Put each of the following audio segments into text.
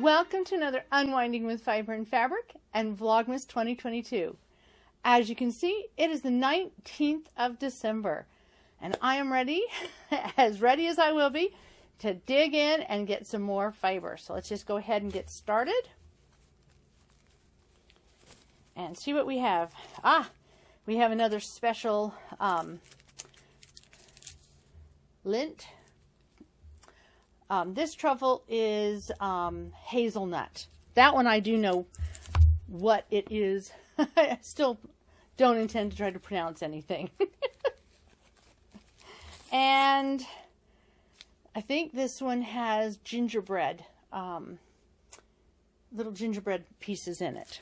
Welcome to another Unwinding with Fiber and Fabric and Vlogmas 2022. As you can see, it is the 19th of December, and I am ready as I will be, to dig in and get some more fiber. So let's just go ahead and get started and see what we have. We have another special lint. This truffle is hazelnut. That one I do know what it is. I still don't intend to try to pronounce anything. And I think this one has gingerbread, little gingerbread pieces in it.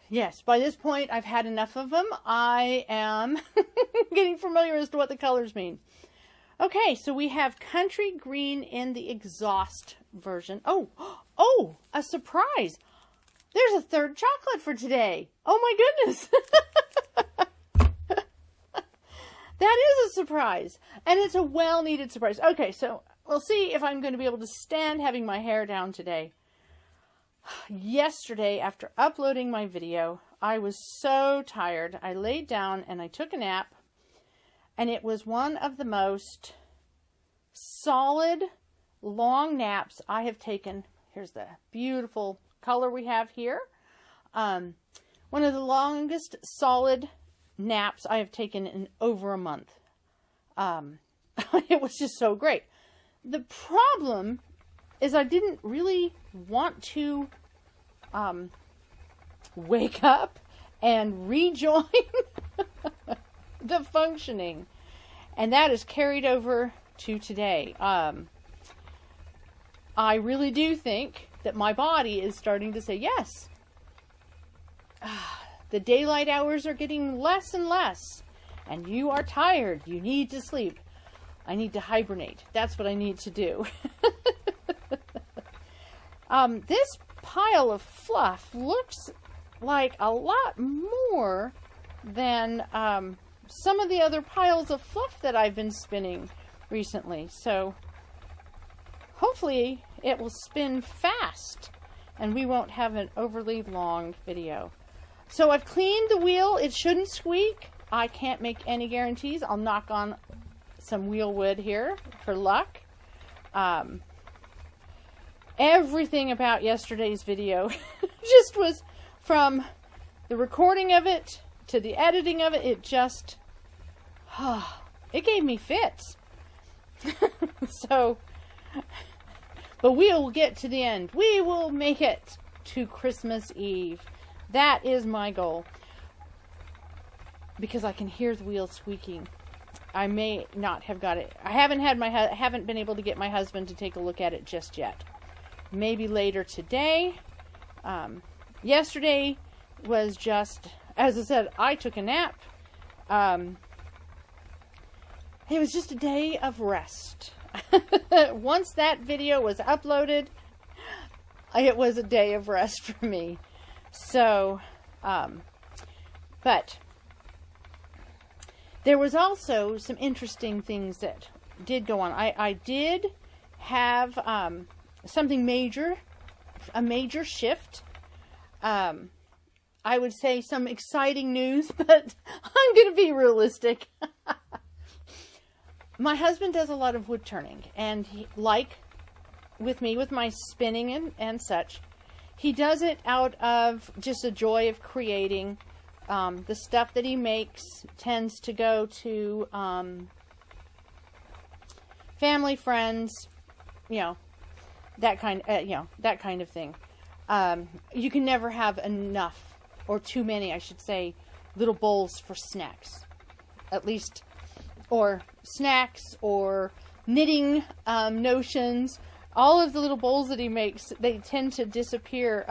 Yes, by this point I've had enough of them. I am getting familiar as to what the colors mean. Okay, so we have country green in the exhaust version. Oh, a surprise. There's a third chocolate for today. Oh my goodness. That is a surprise. And it's a well-needed surprise. Okay, so we'll see if I'm going to be able to stand having my hair down today. Yesterday, after uploading my video, I was so tired. I laid down and I took a nap. And it was one of the most solid, long naps I have taken. Here's the beautiful color we have here. One of the longest solid naps I have taken in over a month. It was just so great. The problem is I didn't really want to wake up and rejoin the functioning, and that is carried over to today. I really do think that my body is starting to say yes. The daylight hours are getting less and less, and you are tired. You need to sleep. I need to hibernate. That's what I need to do. This pile of fluff looks like a lot more than some of the other piles of fluff that I've been spinning recently. So hopefully it will spin fast and we won't have an overly long video. So I've cleaned the wheel. It shouldn't squeak. I can't make any guarantees. I'll knock on some wheel wood here for luck. Everything about yesterday's video just was, from the recording of it to the editing of it, it just, it gave me fits. So, but we will get to the end. We will make it to Christmas Eve. That is my goal. Because I can hear the wheel squeaking. I may not have got it. I haven't been able to get my husband to take a look at it just yet. Maybe later today. Yesterday was just, as I said, I took a nap. It was just a day of rest. Once that video was uploaded, it was a day of rest for me. So, but there was also some interesting things that did go on. I did have something major, a major shift. I would say some exciting news, but I'm going to be realistic. My husband does a lot of wood turning, and he, like with me, with my spinning and such, he does it out of just a joy of creating. The stuff that he makes tends to go to family, friends, that kind of thing. You can never have enough, or too many, I should say, little bowls for snacks, at least, or snacks, or knitting notions. All of the little bowls that he makes, they tend to disappear.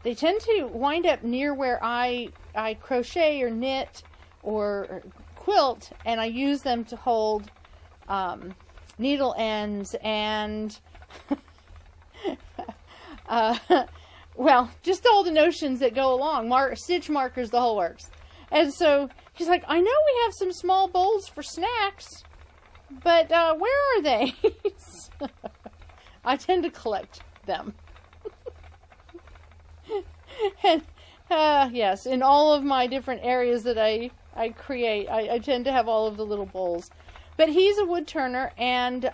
They tend to wind up near where I crochet or knit or quilt, and I use them to hold needle ends and well, just all the notions that go along, stitch markers, the whole works. And so he's like, I know we have some small bowls for snacks, but where are they? I tend to collect them. And yes, in all of my different areas that I create, I tend to have all of the little bowls. But he's a wood turner, and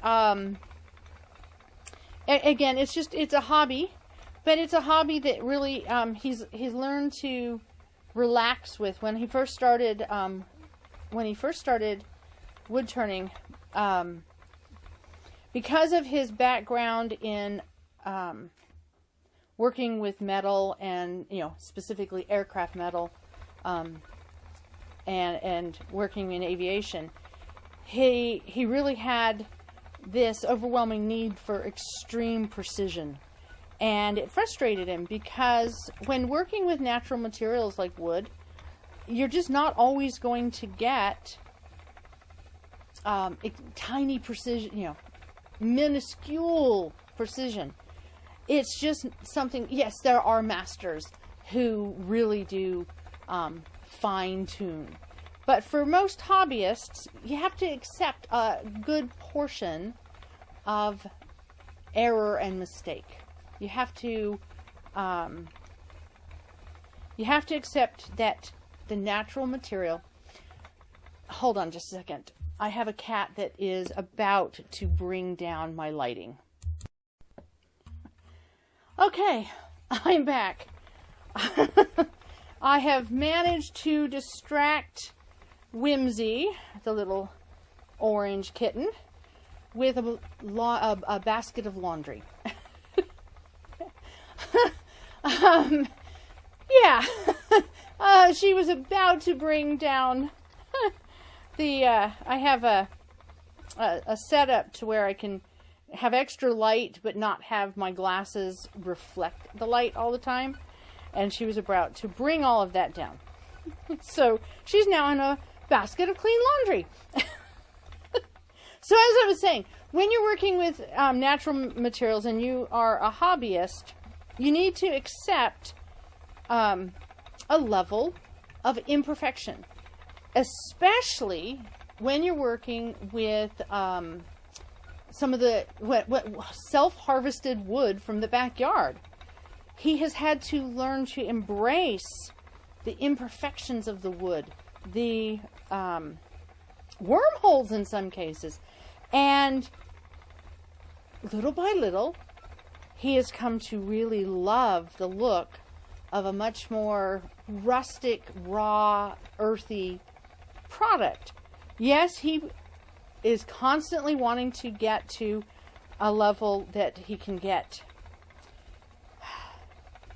again, it's a hobby, but it's a hobby that really he's learned to relax with. When he first started wood turning, because of his background in working with metal and, specifically aircraft metal, and working in aviation, he really had this overwhelming need for extreme precision. And it frustrated him because when working with natural materials like wood, you're just not always going to get tiny precision, minuscule precision. It's just something, yes, there are masters who really do fine tune. But for most hobbyists, you have to accept a good portion of error and mistake. You have to accept that the natural material. Hold on just a second. I have a cat that is about to bring down my lighting. Okay, I'm back. I have managed to distract Whimsy, the little orange kitten, with a basket of laundry. Yeah, she was about to bring down I have a setup to where I can have extra light but not have my glasses reflect the light all the time, and she was about to bring all of that down. So she's now in a basket of clean laundry. So as I was saying, when you're working with natural materials and you are a hobbyist, you need to accept a level of imperfection, especially when you're working with some of the self-harvested wood from the backyard. He has had to learn to embrace the imperfections of the wood, the wormholes in some cases, and little by little, he has come to really love the look of a much more rustic, raw, earthy product. Yes, he is constantly wanting to get to a level that he can get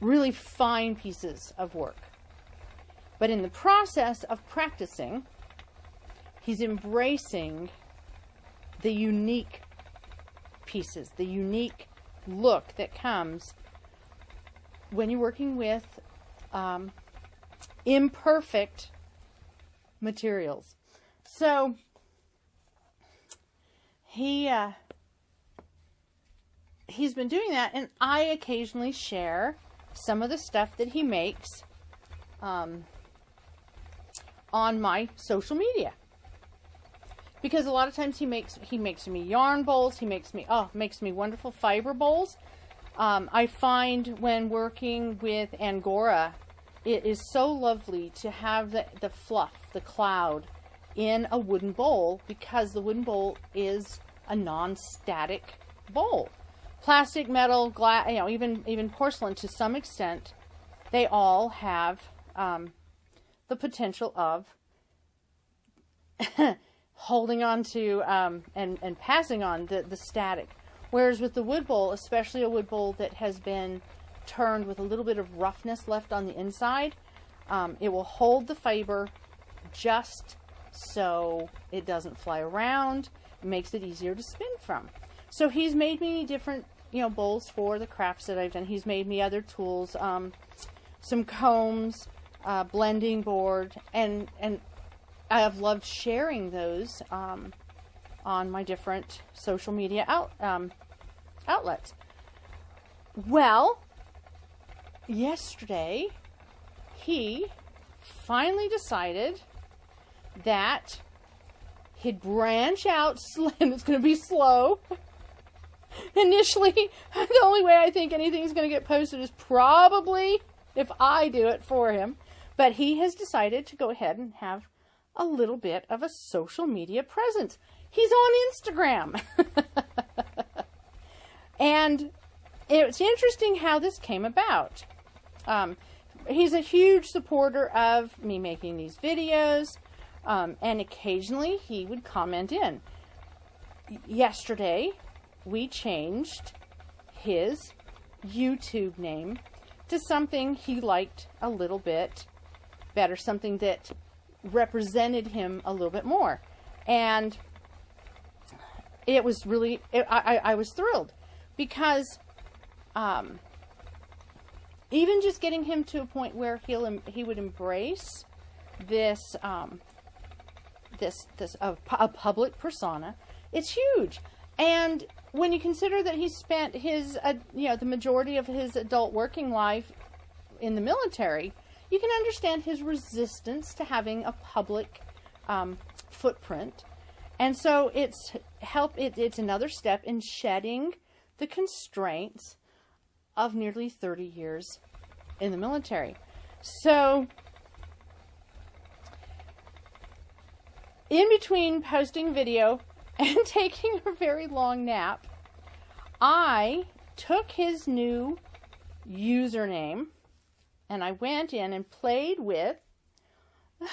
really fine pieces of work. But in the process of practicing, he's embracing the unique pieces, the unique look that comes when you're working with imperfect materials. So he's been doing that, and I occasionally share some of the stuff that he makes on my social media, because a lot of times he makes me yarn bowls. He makes me wonderful fiber bowls. I find when working with Angora, it is so lovely to have the fluff, the cloud, in a wooden bowl, because the wooden bowl is a non-static bowl. Plastic, metal, glass, even porcelain to some extent, they all have the potential of holding on to and passing on the static. Whereas with the wood bowl, especially a wood bowl that has been turned with a little bit of roughness left on the inside, it will hold the fiber just so it doesn't fly around. It makes it easier to spin from. So he's made me different, bowls for the crafts that I've done. He's made me other tools, some combs, blending board, and I have loved sharing those on my different social media outlets. Well, yesterday he finally decided that he'd branch out, and it's going to be slow, Initially, the only way I think anything's going to get posted is probably if I do it for him. But he has decided to go ahead and have a little bit of a social media presence. He's on Instagram. And it's interesting how this came about. He's a huge supporter of me making these videos. And occasionally he would comment in. Yesterday, we changed his YouTube name to something he liked a little bit better, something that represented him a little bit more. And it was really, I was thrilled because even just getting him to a point where he would embrace this a public persona, it's huge. And when you consider that he spent his the majority of his adult working life in the military, you can understand his resistance to having a public footprint. And so it's another step in shedding the constraints of nearly 30 years in the military. So in between posting video and taking a very long nap, I took his new username and I went in and played with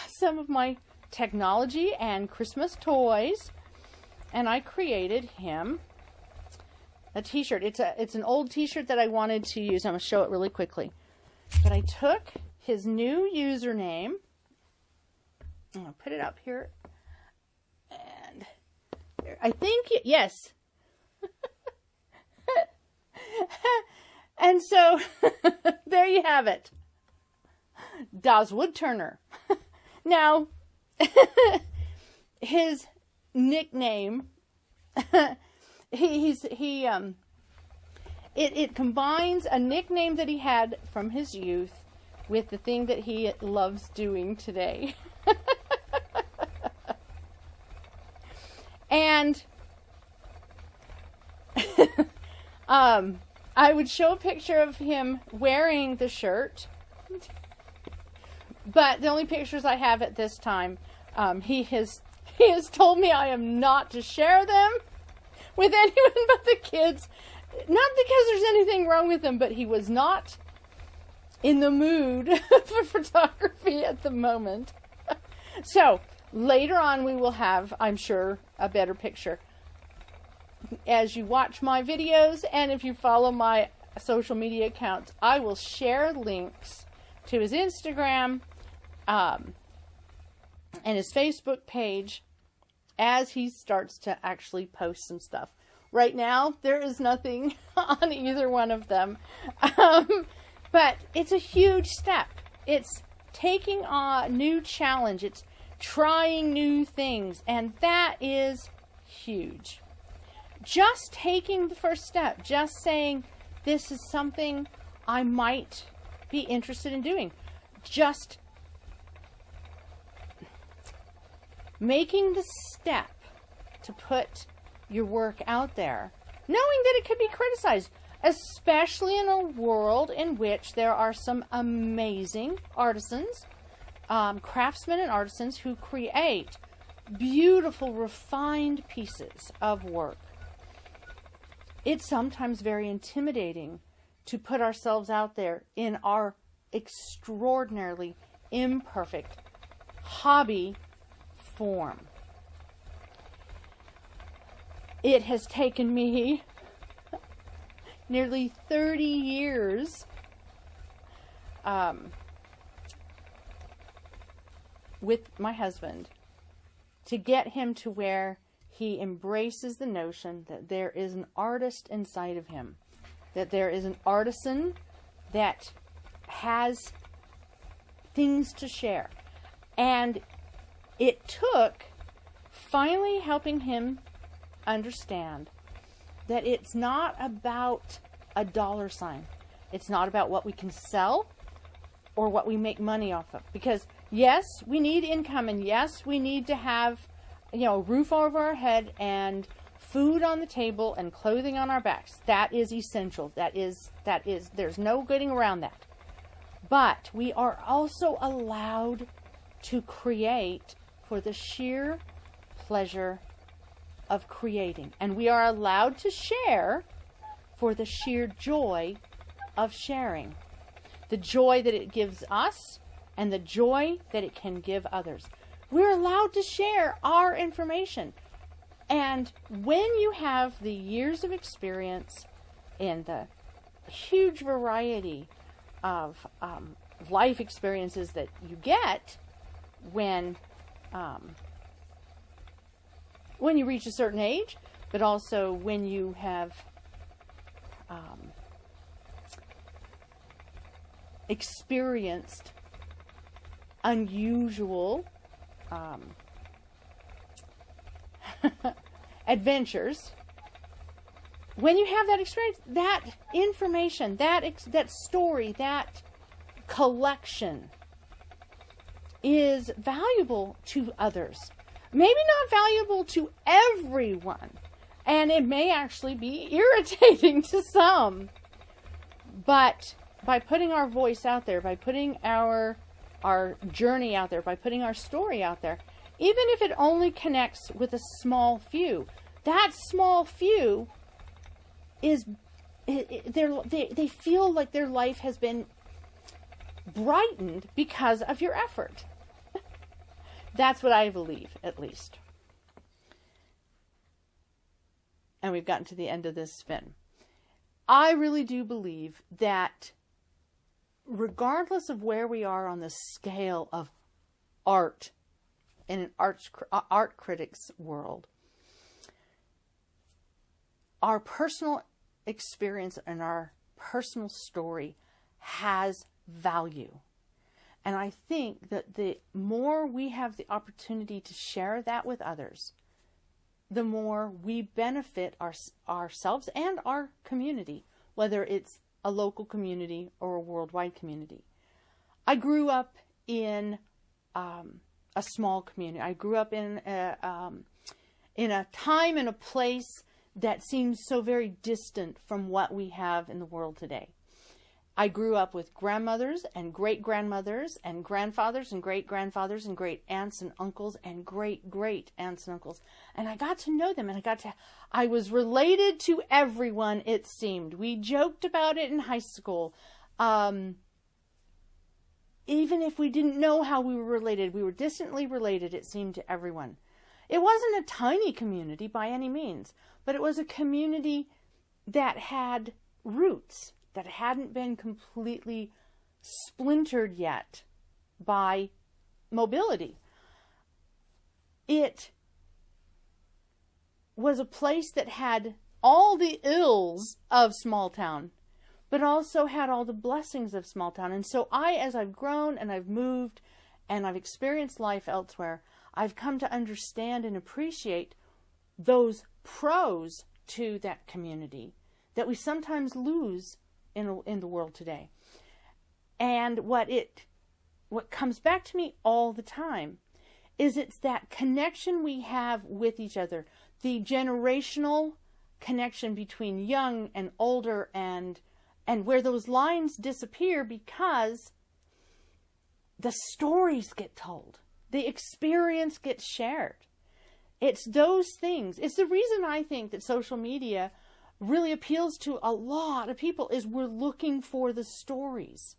some of my technology and Christmas toys, and I created him a t-shirt. It's an old t-shirt that I wanted to use. I'm going to show it really quickly. But I took his new username. I'm going to put it up here. And I think, yes. And so, there you have it. Das Woodturner. Now, his nickname, it combines a nickname that he had from his youth with the thing that he loves doing today. And I would show a picture of him wearing the shirt, but the only pictures I have at this time, he has told me I am not to share them with anyone but the kids. Not because there's anything wrong with them, but he was not in the mood for photography at the moment. So later on we will have, I'm sure, a better picture. As you watch my videos and if you follow my social media accounts, I will share links to his Instagram and his Facebook page as he starts to actually post some stuff. Right now, there is nothing on either one of them. But it's a huge step. It's taking a new challenge. It's trying new things. And that is huge. Just taking the first step. Just saying, this is something I might be interested in doing. Just making the step to put your work out there, knowing that it could be criticized, especially in a world in which there are some amazing artisans, craftsmen and artisans who create beautiful, refined pieces of work. It's sometimes very intimidating to put ourselves out there in our extraordinarily imperfect hobby form. It has taken me nearly 30 years with my husband to get him to where he embraces the notion that there is an artist inside of him, that there is an artisan that has things to share. And it took finally helping him understand that it's not about a dollar sign. It's not about what we can sell or what we make money off of. Because yes, we need income, and yes, we need to have, a roof over our head and food on the table and clothing on our backs. That is essential. That is, there's no getting around that. But we are also allowed to create for the sheer pleasure of creating. And we are allowed to share for the sheer joy of sharing. The joy that it gives us and the joy that it can give others. We're allowed to share our information. And when you have the years of experience and the huge variety of life experiences that you get when you reach a certain age, but also when you have experienced unusual adventures, when you have that experience, that information, that story, that collection is valuable to others. Maybe not valuable to everyone, and it may actually be irritating to some. But by putting our voice out there, by putting our journey out there, by putting our story out there, even if it only connects with a small few, that small few is they feel like their life has been brightened because of your effort. That's what I believe, at least. And we've gotten to the end of this spin. I really do believe that regardless of where we are on the scale of art in an art critic's world, our personal experience and our personal story has value. And I think that the more we have the opportunity to share that with others, the more we benefit ourselves and our community, whether it's a local community or a worldwide community. I grew up in a small community. I grew up in a time and a place that seems so very distant from what we have in the world today. I grew up with grandmothers and great-grandmothers and grandfathers and great-grandfathers and great-aunts and uncles and great-great-aunts and uncles. And I got to know them, and I was related to everyone, it seemed. We joked about it in high school. Even if we didn't know how we were related, we were distantly related, it seemed, to everyone. It wasn't a tiny community by any means, but it was a community that had roots, that hadn't been completely splintered yet by mobility. It was a place that had all the ills of small town, but also had all the blessings of small town. And so as I've grown and I've moved and I've experienced life elsewhere, I've come to understand and appreciate those pros to that community that we sometimes lose in the world today. And what comes back to me all the time is it's that connection we have with each other, the generational connection between young and older, and where those lines disappear because the stories get told, the experience gets shared. It's those things. It's the reason I think that social media really appeals to a lot of people, is we're looking for the stories.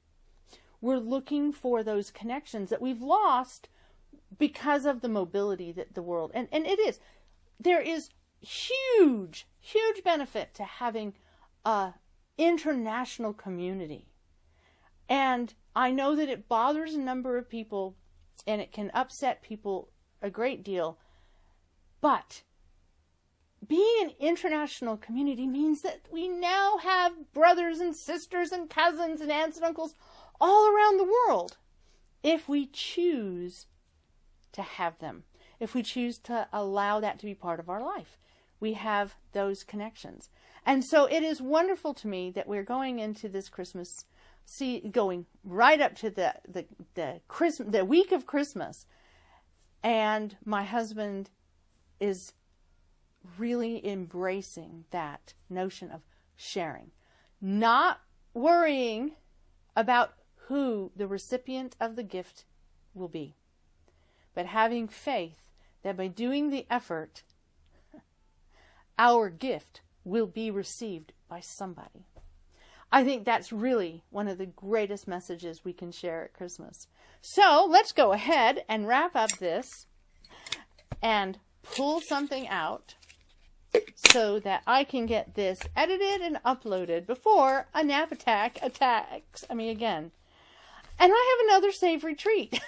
We're looking for those connections that we've lost because of the mobility that the world, and there is huge benefit to having a international community. And I know that it bothers a number of people and it can upset people a great deal, but being an international community means that we now have brothers and sisters and cousins and aunts and uncles all around the world, if we choose to have them, if we choose to allow that to be part of our life. We have those connections. And so it is wonderful to me that we're going into this Christmas, going right up to the week of Christmas, and my husband is really embracing that notion of sharing, not worrying about who the recipient of the gift will be, but having faith that by doing the effort, our gift will be received by somebody. I think that's really one of the greatest messages we can share at Christmas. So let's go ahead and wrap up this and pull something out so that I can get this edited and uploaded before a nap attack attacks me again. And I have another savory treat.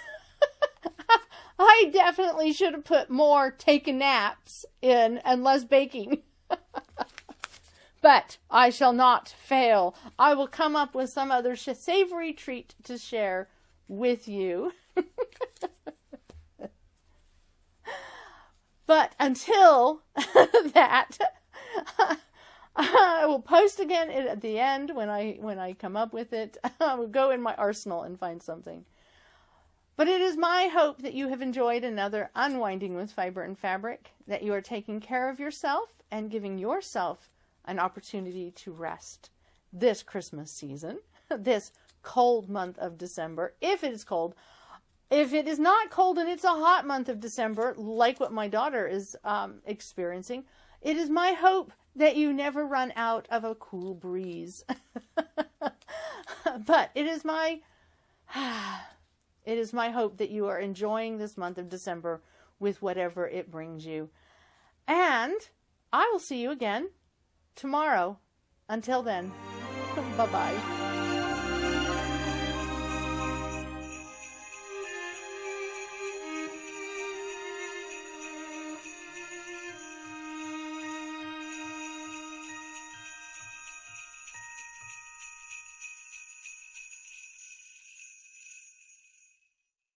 I definitely should have put more taking naps in and less baking. But I shall not fail. I will come up with some other savory treat to share with you. But until that, I will post again at the end when I come up with it. I will go in my arsenal and find something. But it is my hope that you have enjoyed another Unwinding with Fiber and Fabric, that you are taking care of yourself and giving yourself an opportunity to rest this Christmas season, this cold month of December, if it is cold. If it is not cold and it's a hot month of December, like what my daughter is experiencing, it is my hope that you never run out of a cool breeze. But it is my hope that you are enjoying this month of December with whatever it brings you. And I will see you again tomorrow. Until then, bye-bye.